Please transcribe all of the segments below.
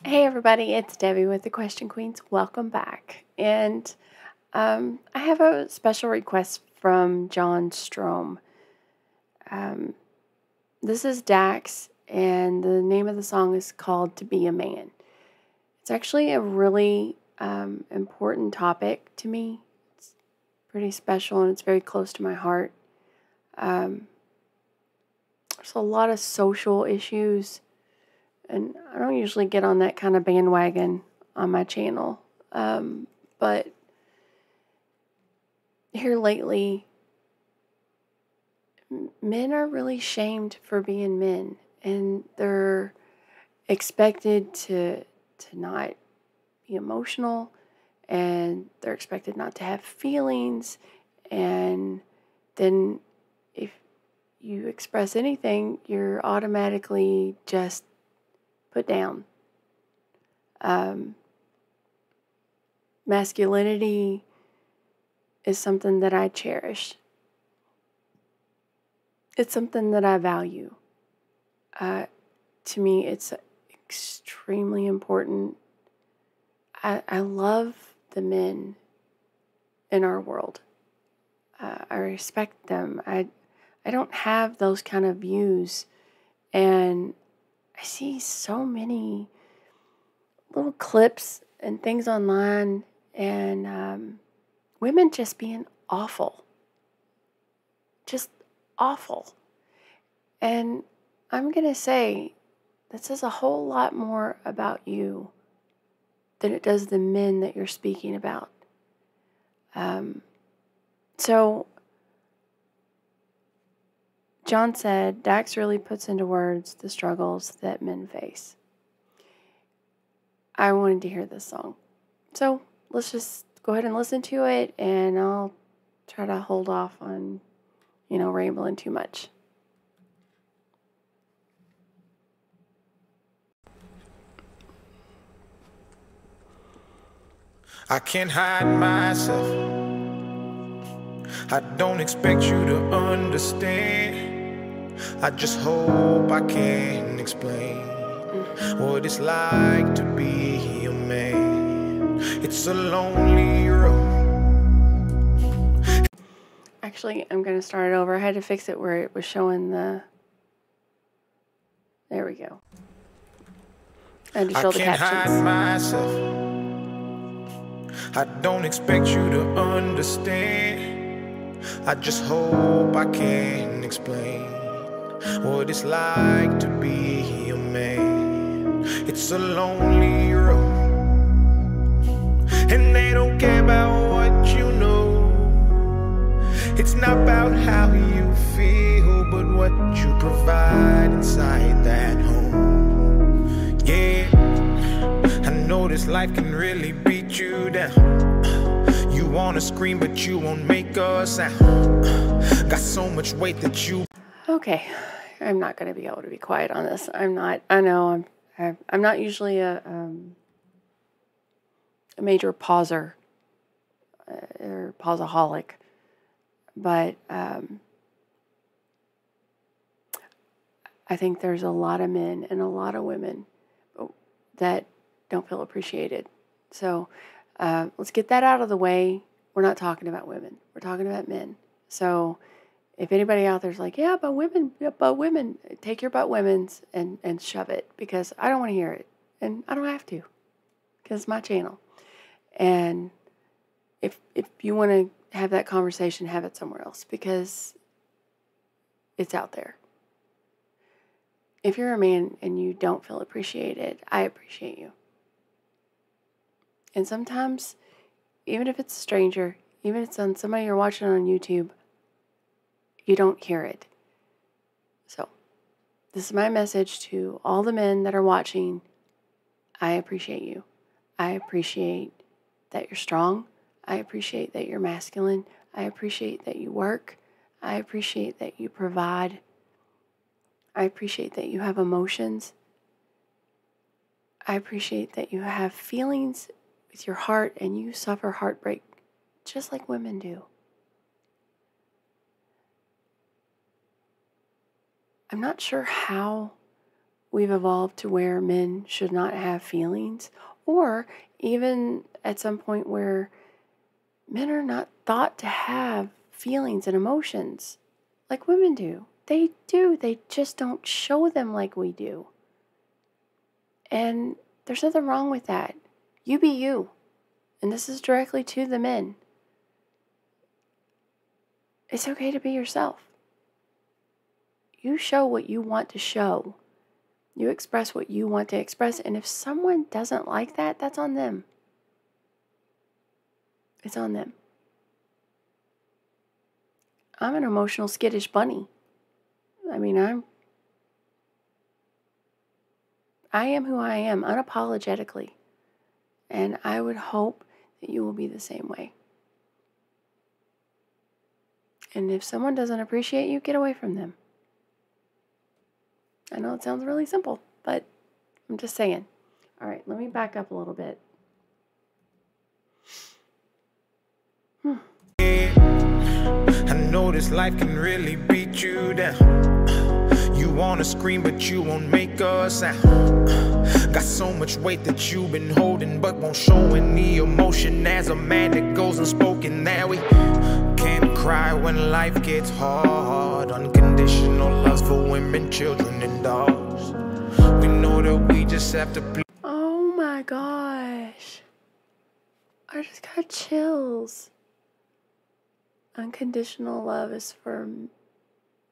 Hey everybody, it's Debbie with the Question Queens. Welcome back. And I have a special request from John Strom. This is Dax, and the name of the song is called To Be a Man. It's actually a really important topic to me. It's pretty special and it's very close to my heart. There's a lot of social issues. And I don't usually get on that kind of bandwagon on my channel. But here lately, men are really shamed for being men. And they're expected to not be emotional. And they're expected not to have feelings. And then if you express anything, you're automatically just put down. Masculinity is something that I cherish. It's something that I value. To me, it's extremely important. I love the men in our world. I respect them. I don't have those kind of views, and I see so many little clips and things online, and women just being awful. Just awful. And I'm going to say that says a whole lot more about you than it does the men that you're speaking about. So John said, Dax really puts into words the struggles that men face. I wanted to hear this song. So let's just go ahead and listen to it, and I'll try to hold off on, rambling too much. I can't hide myself. I don't expect you to understand. I just hope I can explain what it's like to be a man. It's a lonely road. Actually, I'm going to start it over. I had to fix it where it was showing the... There we go. I had to show the captions. I can't hide myself. I don't expect you to understand. I just hope I can explain what it's like to be a man. It's a lonely road, and they don't care about what you know. It's not about how you feel, but what you provide inside that home. Yeah, I know this life can really beat you down. You wanna scream, but you won't make a sound. Got so much weight that you... Okay, I'm not going to be able to be quiet on this. I'm not. I know I'm not usually a major pauser or pausaholic, but I think there's a lot of men and a lot of women that don't feel appreciated. So let's get that out of the way. We're not talking about women. We're talking about men. So if anybody out there's like, yeah, but women, take your but women's and shove it, because I don't want to hear it. And I don't have to, because it's my channel. And if you want to have that conversation, have it somewhere else, because it's out there. If you're a man and you don't feel appreciated, I appreciate you. And sometimes, even if it's a stranger, even if it's on somebody you're watching on YouTube, you don't hear it. So, this is my message to all the men that are watching. I appreciate you. I appreciate that you're strong. I appreciate that you're masculine. I appreciate that you work. I appreciate that you provide. I appreciate that you have emotions. I appreciate that you have feelings with your heart and you suffer heartbreak just like women do. I'm not sure how we've evolved to where men should not have feelings, or even at some point where men are not thought to have feelings and emotions like women do. They do. They just don't show them like we do. And there's nothing wrong with that. You be you. And this is directly to the men. It's okay to be yourself. You show what you want to show. You express what you want to express. And if someone doesn't like that, that's on them. It's on them. I'm an emotional, skittish bunny. I mean, I am who I am unapologetically. And I would hope that you will be the same way. And if someone doesn't appreciate you, get away from them. I know it sounds really simple, but I'm just saying. All right, let me back up a little bit. I know this life can really beat you down. You wanna scream, but you won't make a sound. Got so much weight that you've been holding, but won't show any emotion. As a man that goes unspoken, that we can't cry when life gets hard. Unconditional loves for women, children, and dogs. We know that we just have to play. Oh my gosh. I just got chills. Unconditional love is for,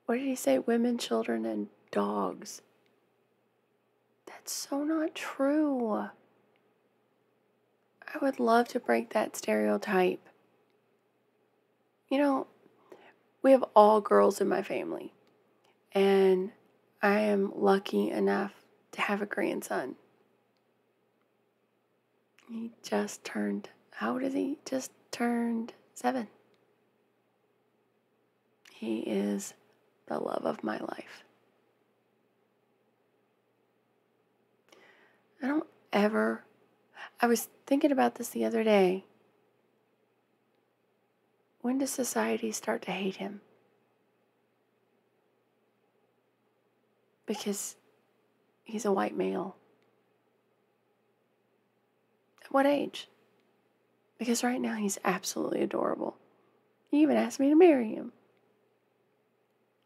what did he say? Women, children, and dogs. That's so not true. I would love to break that stereotype. You know, we have all girls in my family, and I am lucky enough to have a grandson. He just turned, how old is he? Just turned 7. He is the love of my life. I was thinking about this the other day. When does society start to hate him? Because he's a white male. At what age? Because right now he's absolutely adorable. He even asked me to marry him.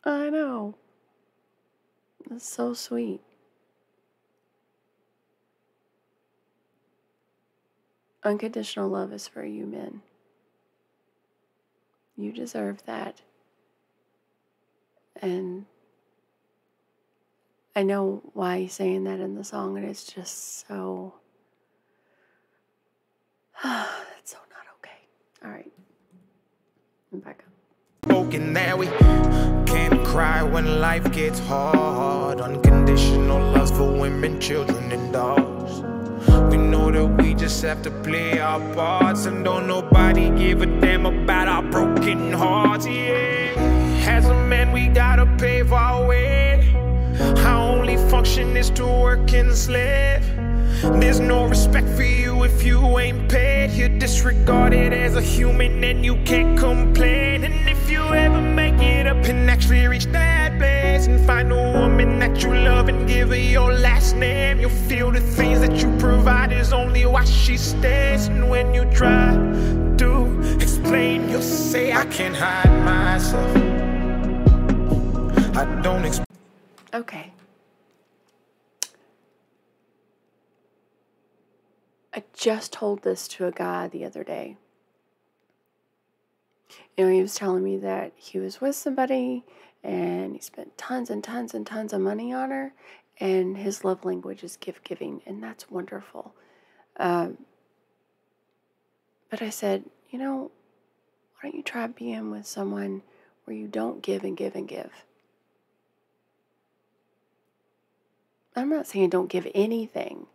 I know. That's so sweet. Unconditional love is for you men. You deserve that. And I know why he's saying that in the song, and it's just so... That's so not okay. All right. I'm back up. Spoken that we can't cry when life gets hard. Unconditional loves for women, children, and dogs. We know that we just have to play our parts, and don't nobody give a damn about our broken hearts. Yeah, as a man we gotta pave our way. Our only function is to work and slave. There's no respect for you if you ain't paid. You're disregarded as a human and you can't complain. And if you ever make it up and actually reach that place and find a woman that you love and give her your last name, you'll feel the things that you provide is only why she stays. And when you try to explain, you'll say, I can't hide myself. I don't explain. Okay. I just told this to a guy the other day. You know, he was telling me that he was with somebody and he spent tons and tons and tons of money on her, and his love language is gift giving, and that's wonderful. But I said, you know, why don't you try being with someone where you don't give and give and give? I'm not saying don't give anything,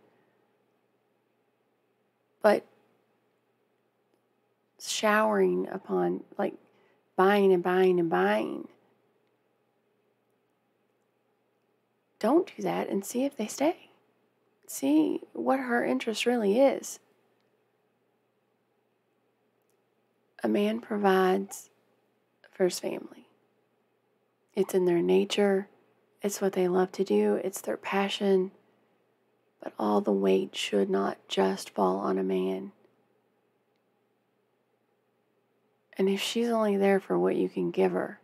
but showering upon, like, buying and buying and buying. Don't do that, and see if they stay. See what her interest really is. A man provides for his family. It's in their nature. It's what they love to do. It's their passion. But all the weight should not just fall on a man. And if she's only there for what you can give her,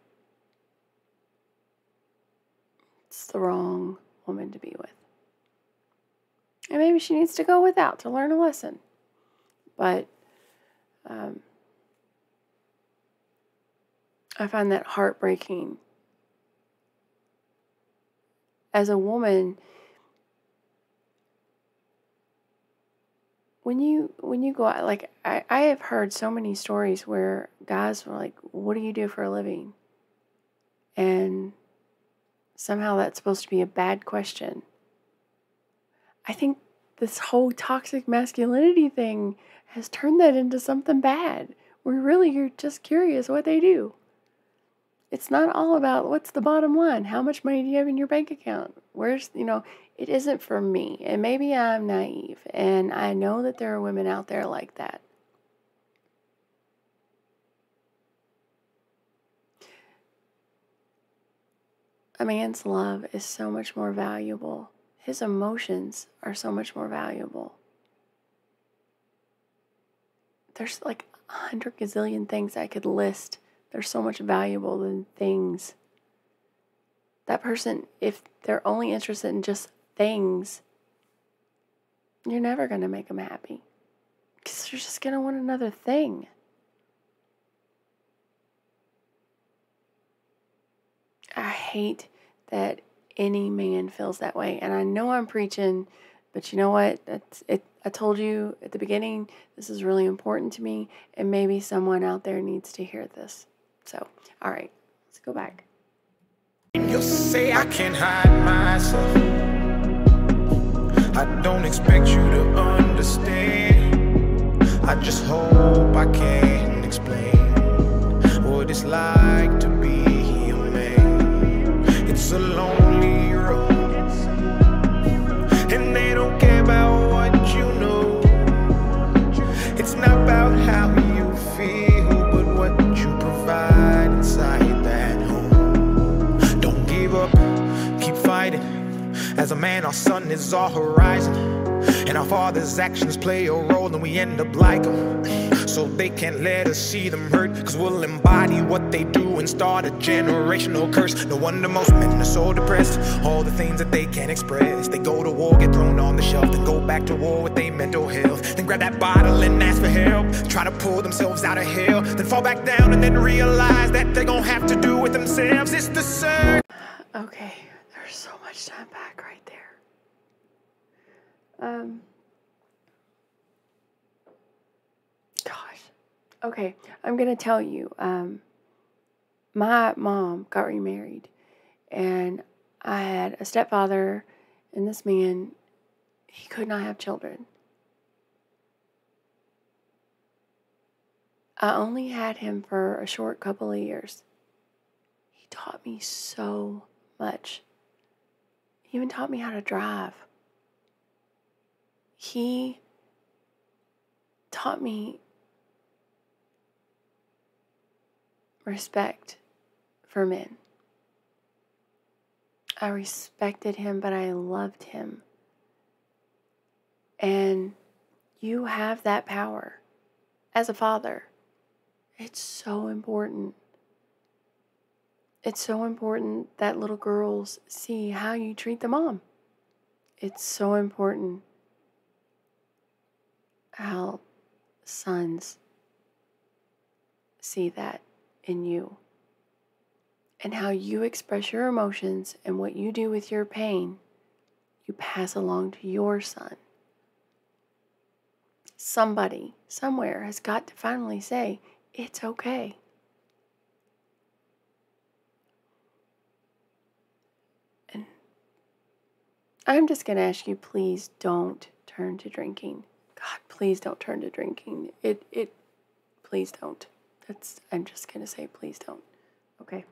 it's the wrong woman to be with. And maybe she needs to go without to learn a lesson. But I find that heartbreaking. As a woman, when you go out, like I have heard so many stories where guys were like, "What do you do for a living?" And somehow that's supposed to be a bad question. I think this whole toxic masculinity thing has turned that into something bad. Where really you're just curious what they do. It's not all about what's the bottom line. How much money do you have in your bank account? It isn't for me. And maybe I'm naive. And I know that there are women out there like that. A man's love is so much more valuable. His emotions are so much more valuable. There's like 100 gazillion things I could list. They're so much valuable than things. That person, if they're only interested in just things, you're never going to make them happy. Because they're just going to want another thing. I hate that any man feels that way. And I know I'm preaching, but you know what? That's it. I told you at the beginning, this is really important to me, and maybe someone out there needs to hear this. So, all right, let's go back. You'll say I can't hide myself. I don't expect you to understand. I just hope I can explain what it's like to be a man. It's a lonely road, and they don't care about what you know. It's not about how you feel, but what you provide inside that home. Don't give up, keep fighting. As a man, our sun is our horizon, and our father's actions play a role, and we end up like them. So they can't let us see them hurt, cause we'll embody what they do and start a generational curse. No wonder most men are so depressed, all the things that they can't express. They go to war, get thrown on the shelf, then go back to war with their mental health. Then grab that bottle and ask for help, try to pull themselves out of hell, then fall back down and then realize that they're gonna have to do it themselves. It's the circle. Okay, there's so much to unpack right there. Gosh. Okay, I'm going to tell you, my mom got remarried, and I had a stepfather, and this man, he could not have children. I only had him for a short couple of years. He taught me so much. He even taught me how to drive. He taught me respect for men. I respected him, but I loved him. And you have that power as a father. It's so important. It's so important that little girls see how you treat the mom. It's so important how sons see that in you. And how you express your emotions and what you do with your pain, you pass along to your son. Somebody, somewhere, has got to finally say, it's okay. And I'm just going to ask you, please don't turn to drinking. God, please don't turn to drinking. Please don't. I'm just going to say, please don't. Okay.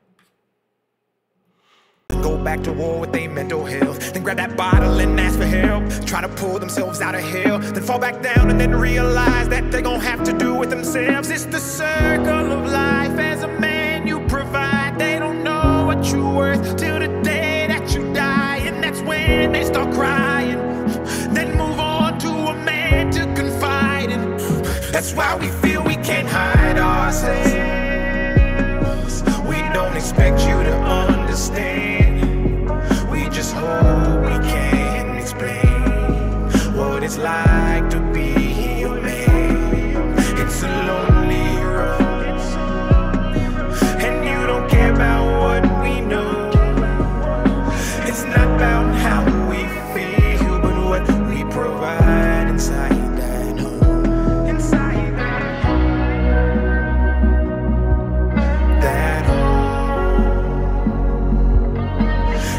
Go back to war with their mental health, then grab that bottle and ask for help, try to pull themselves out of hell, then fall back down and then realize that they're gonna have to do it themselves. It's the circle of life. As a man, you provide. They don't know what you're worth till the day that you start crying, then move on to a man to confide in. That's why we feel we can't hide ourselves. We don't expect you to understand. We just hope we can explain what it's like to be a man. It's a lonely road, and you don't care about what we know. It's not about how we feel, but what we provide inside that home. Inside that home.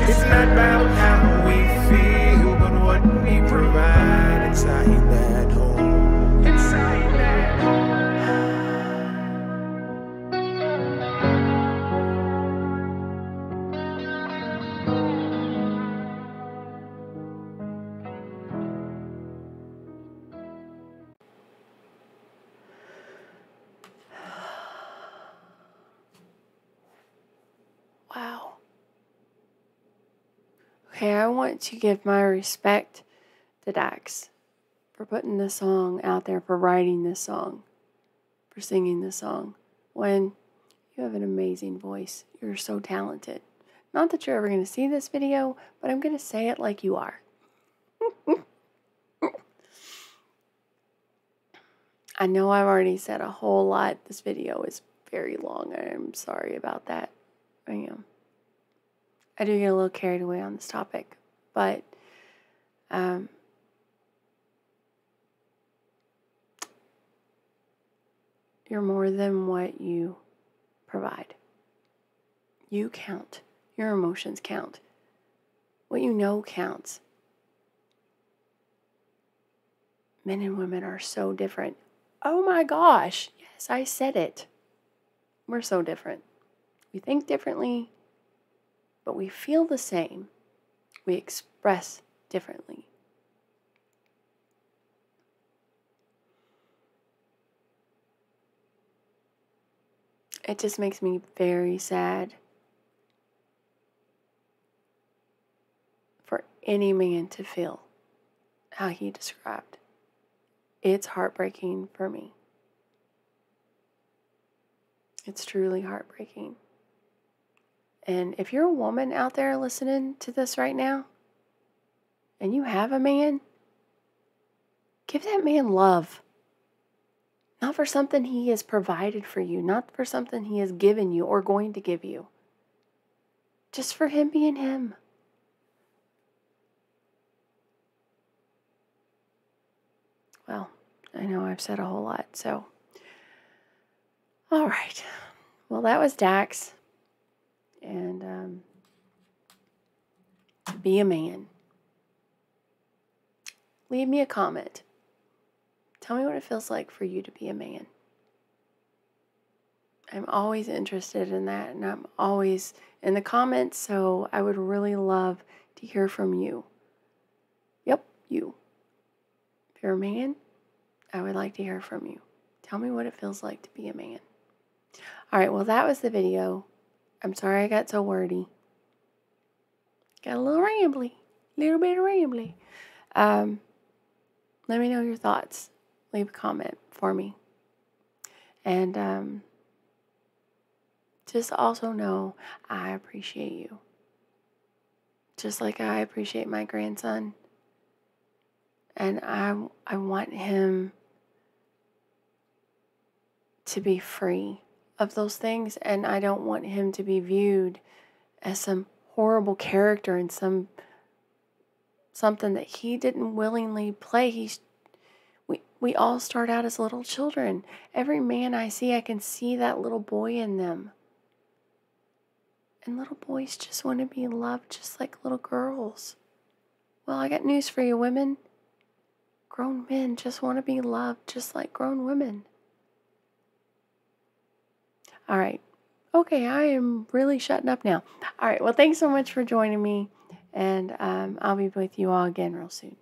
It's not about how we feel, but what we provide inside that home. Inside that home. Wow. Okay, I want to give my respect to Dax for putting this song out there, for writing this song, for singing this song. When you have an amazing voice, you're so talented. Not that you're ever going to see this video, but I'm going to say it like you are. I know I've already said a whole lot. This video is very long. I'm sorry about that. I am. I do get a little carried away on this topic, but you're more than what you provide. You count. Your emotions count. What you know counts. Men and women are so different. Oh my gosh. Yes, I said it. We're so different. We think differently, but we feel the same. We express differently. It just makes me very sad for any man to feel how he described. It's heartbreaking for me. It's truly heartbreaking. And if you're a woman out there listening to this right now, and you have a man, give that man love. Not for something he has provided for you, not for something he has given you or going to give you. Just for him being him. Well, I know I've said a whole lot, so. All right. Well, that was Dax. And be a man. Leave me a comment. Tell me what it feels like for you to be a man. I'm always interested in that, and I'm always in the comments, so I would really love to hear from you. Yep, you. If you're a man, I would like to hear from you. Tell me what it feels like to be a man. All right, well, that was the video. I'm sorry I got so wordy. Got a little rambly. Little bit of rambly. Let me know your thoughts. Leave a comment for me. And just also know I appreciate you. Just like I appreciate my grandson. And I want him to be free of those things, and I don't want him to be viewed as some horrible character and something that he didn't willingly play. We all start out as little children. Every man I see, I can see that little boy in them. And little boys just want to be loved just like little girls. Well, I got news for you, women. Grown men just want to be loved just like grown women. All right. Okay, I am really shutting up now. All right, well, thanks so much for joining me, and I'll be with you all again real soon.